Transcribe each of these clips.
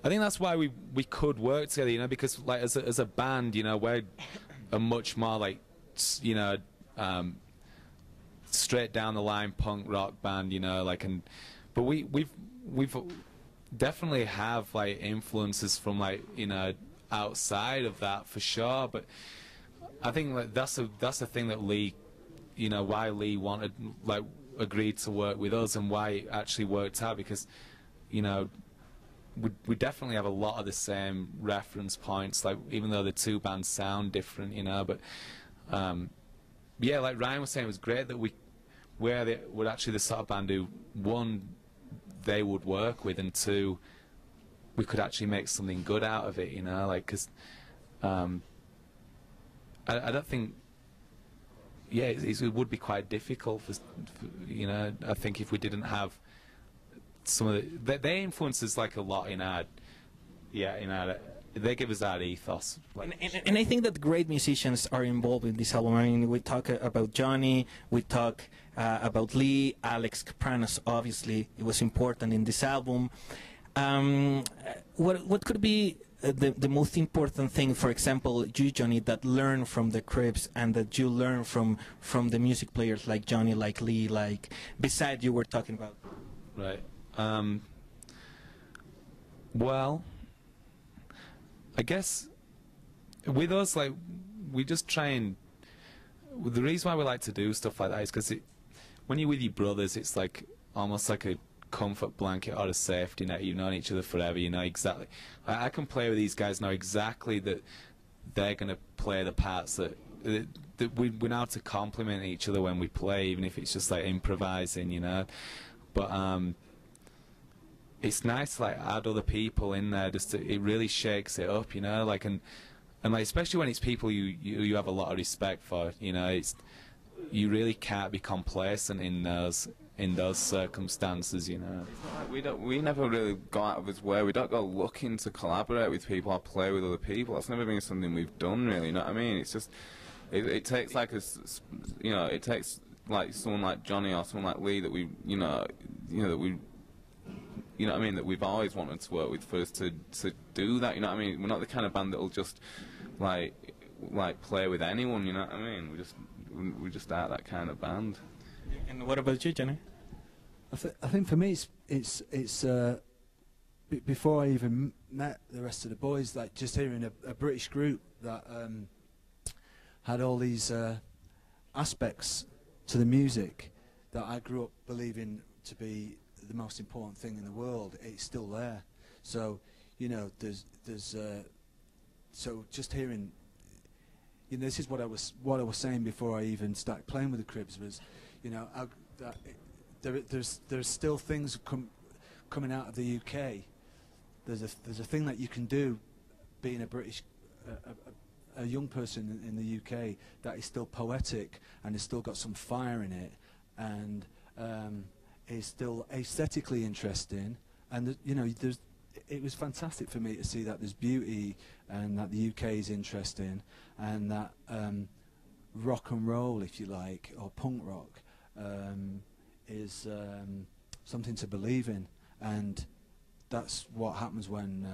I think that's why we could work together, you know, because like as a band, you know, we're a much more like, you know, straight down the line punk rock band, you know, like, but we've definitely have like influences from like, you know, outside of that for sure. But I think like that's the thing that Lee, you know, why Lee wanted, like, agreed to work with us and why it actually worked out, because, you know, we definitely have a lot of the same reference points, like, even though the two bands sound different, you know. But yeah, like Ryan was saying, it was great that we're actually the sort of band who, one, they would work with, and two, we could actually make something good out of it, you know, like, because I don't think, yeah, it would be quite difficult for, you know, I think if we didn't have some of their influences, like, a lot in our, they give us that ethos. Like, and I think that great musicians are involved in this album. I mean, we talk about Johnny, we talk about Lee, Alex Kapranos, obviously, it was important in this album. What could be the most important thing, for example, you, Johnny, that learn from the Cribs and that you learn from the music players like Johnny, like Lee, like, besides you were talking about? Right. Well, I guess with us, like, we just try and, the reason why we like to do stuff like that is because when you're with your brothers, it's like almost like a comfort blanket or a safety net. You've known each other forever, you know exactly. I can play with these guys, know exactly that they're going to play the parts that we know how to complement each other when we play, even if it's just like improvising, you know. But it's nice to like add other people in there, just to, it really shakes it up, you know, like, and like, especially when it's people you have a lot of respect for, you know, you really can't be complacent in those circumstances, you know. We never really go out of his way. We don't go looking to collaborate with people or play with other people. That's never been something we've done, really. You know what I mean? It's just it takes like you know, it takes like someone like Johnny or someone like Lee that we you know that we. You know what I mean, that we've always wanted to work with for us to do that, you know what I mean? We're not the kind of band that'll just like play with anyone, you know what I mean? We just are that kind of band. And what about you, Jenny? I think for me it's before I even met the rest of the boys, like just hearing a British group that had all these aspects to the music that I grew up believing to be the most important thing in the world, it's still there. So, you know, there's so just hearing, you know, this is what I was saying before I even started playing with the Cribs, was, you know, there's still things coming out of the UK. There's a thing that you can do, being a British a young person in the UK, that is still poetic and has still got some fire in it, and is still aesthetically interesting, and you know, it was fantastic for me to see that there's beauty and that the UK is interesting, and that rock and roll, if you like, or punk rock is something to believe in, and that's what happens when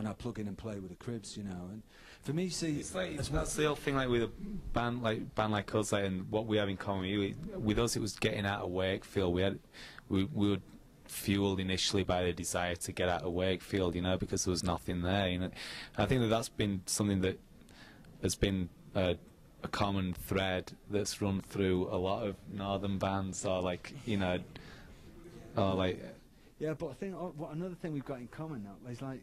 I plug in and play with the Cribs, you know. And for me, see, it's like, that's the whole thing, like with a band like us, like, and what we have in common. With us, it was getting out of Wakefield. We were fueled initially by the desire to get out of Wakefield, you know, because there was nothing there. You know, I think that's been something that has been a common thread that's run through a lot of northern bands, or like, you know, or like. Yeah, but I think another thing we've got in common now is, like,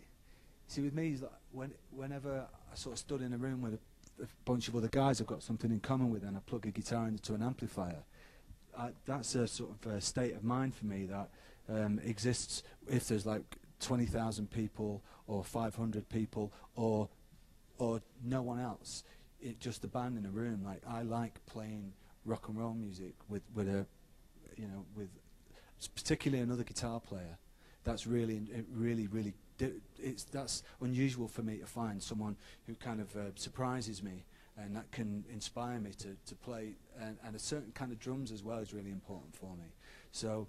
see, with me, is like whenever I sort of stood in a room with a bunch of other guys I've got something in common with, and I plug a guitar into an amplifier, that's a sort of a state of mind for me that exists if there's like 20,000 people or 500 people or no one else. It's just a band in a room. Like, I like playing rock and roll music with a, you know, with particularly another guitar player. That's really that's unusual for me to find someone who kind of surprises me and that can inspire me to play, and a certain kind of drums as well is really important for me. So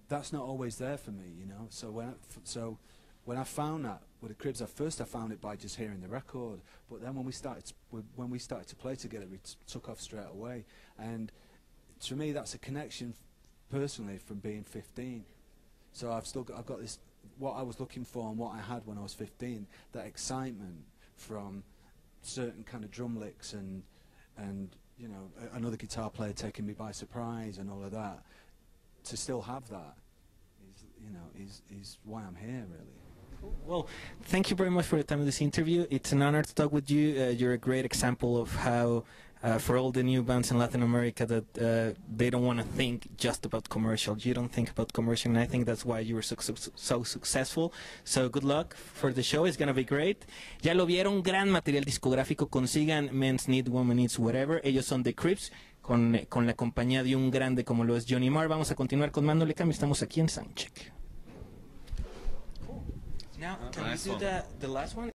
that's not always there for me, you know. So when I found that with the Cribs, at first I found it by just hearing the record, but then when we started to play together, we took off straight away. And to me, that's a connection personally from being 15. So I've got this, what I was looking for and what I had when I was 15, that excitement from certain kind of drum licks and you know, another guitar player taking me by surprise and all of that. To still have that is why I'm here, really. Well, thank you very much for the time of this interview. It's an honor to talk with you. You're a great example of how, for all the new bands in Latin America, that they don't want to think just about commercial. You don't think about commercial, and I think that's why you were so successful. So good luck for the show. It's going to be great. Ya lo vieron, gran material discográfico. Consigan Men's Need, Women Needs, Whatever. Ellos son The Cribs, con la compañía de un grande como lo es Johnny Marr. Vamos a continuar con Mando Le Cambio. Estamos aquí en Soundcheck. Now, can we do the last one?